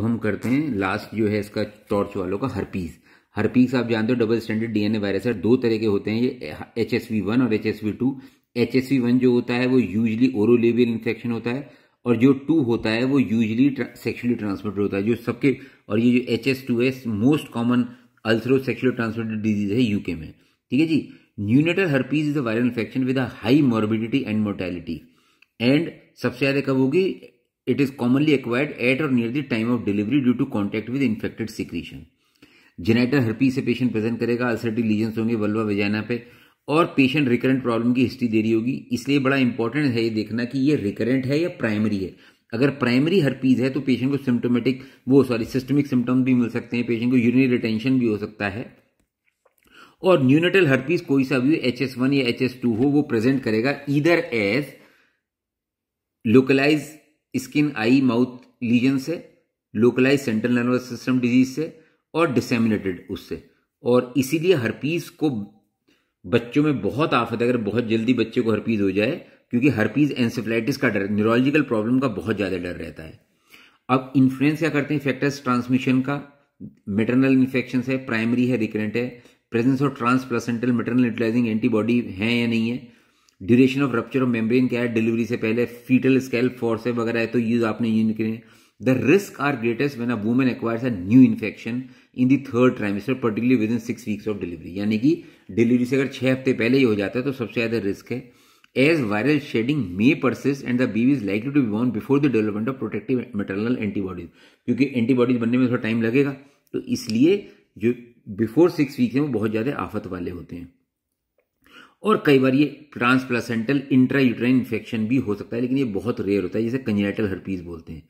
तो हम करते हैं लास्ट जो है इसका टॉर्च वालों का हर्पीज। हर्पीज आप जानते हो डबल स्टैंडर्ड डीएनए वायरस है। दो तरह के होते हैं ये, HSV1 और HSV2। HSV1 जो होता है वो यूजली ओरोलेबियल इन्फेक्शन होता है, और जो 2 होता है वो यूजली सेक्सुअली ट्रांसमिटेड होता है जो सबके। और ये जो HS2S मोस्ट कॉमन अल्सरो सेक्सुअली ट्रांसमिटेड डिजीज है यूके में। ठीक है जी। Neonatal herpes is a viral infection with a high morbidity and mortality, and सबसे ज्यादा कब होगी? It is commonly acquired at or near the time of delivery due to contact with infected secretion. Genital herpes से patient present करेगा, ulcerative lesions होंगे vulva vagina पे, और patient recurrent problem की हिस्ट्री दे रही होगी। इसलिए बड़ा इंपॉर्टेंट है ये देखना कि ये रिकरेंट है या प्राइमरी है। अगर प्राइमरी हर्पीज है तो पेशेंट को सिम्टोमेटिक सिस्टमिक सिम्टम्स भी मिल सकते हैं, पेशेंट को यूरिनरी रिटेंशन भी हो सकता है। और न्यूनेटल हर्पीज कोई सा भी HS1 या HS2 हो वो प्रेजेंट करेगा ईदर एज लोकलाइज स्किन आई माउथ लीजन से, localise central nervous system disease से, और डिसेमिनेटेड उससे। और इसीलिए हर्पीज को बच्चों में बहुत आफत है अगर बहुत जल्दी बच्चे को हर्पीज हो जाए, क्योंकि हर्पीज एंसेफेलाइटिस का डर, न्यूरोलॉजिकल प्रॉब्लम का बहुत ज्यादा डर रहता है। अब इन्फ्लुएंस क्या करते हैं फैक्टर्स ट्रांसमिशन का? मेटरनल इन्फेक्शन है, प्राइमरी है, रिकरेंट है, presence of transplacental maternal utilising antibody है या नहीं है, duration of rupture of membrane क्या है, डिलीवरी से पहले फीटल स्कैल्प फोर्स है वगैरह है, तो यूज आपने यूज करें। The risk are greatest when a woman acquires a new infection in the third trimester particularly within 6 weeks of delivery, यानी कि डिलीवरी से अगर 6 हफ्ते पहले ही हो जाता है तो सबसे ज्यादा रिस्क है। As viral shedding may persist and the baby is likely to be born before the development of protective maternal antibodies, क्योंकि एंटीबॉडीज बनने में थोड़ा टाइम लगेगा, तो इसलिए जो बिफोर 6 वीक्स हैं वो बहुत ज्यादा आफत वाले होते हैं। और कई बार ये ट्रांसप्लासेंटल इंट्रायूट्राइन इन्फेक्शन भी हो सकता है, लेकिन ये बहुत रेयर होता है, जिसे कंजेनिटल हर्पीज बोलते हैं।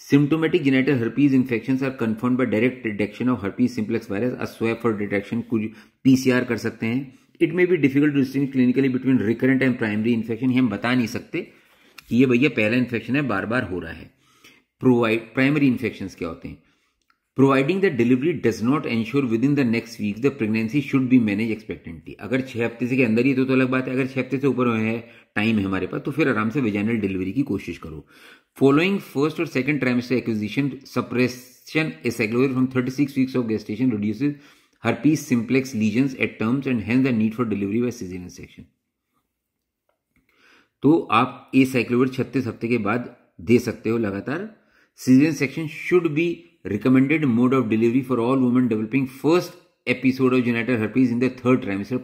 Symptomatic genital herpes infections are confirmed by direct detection of herpes simplex virus. A swab for detection, कुछ PCR कर सकते हैं। It may be difficult to distinguish clinically between recurrent and primary infection. हम बता नहीं सकते कि ये भैया पहला इन्फेक्शन है, बार बार हो रहा है। प्राइमरी इन्फेक्शंस क्या होते हैं? Providing the delivery does not ensure within the next week the pregnancy should be managed expectantly। अगर 6 हफ्ते से के अंदर ही तो अलग बात है, अगर 6 हफ्ते से ऊपर है टाइम है हमारे पास, तो फिर आराम से वेजाइनल डिलीवरी की कोशिश करो। फॉलोइंग फर्स्ट और second trimester acquisition suppression acyclovir from 36 weeks of gestation reduces herpes simplex lesions at terms and hence the need for delivery by cesarean section। तो आप एसाइक्लोविर 36 हफ्ते के बाद दे सकते हो लगातार। Caesarean section should be recommended mode of delivery for all women developing first episode of genital herpes in the third trimester,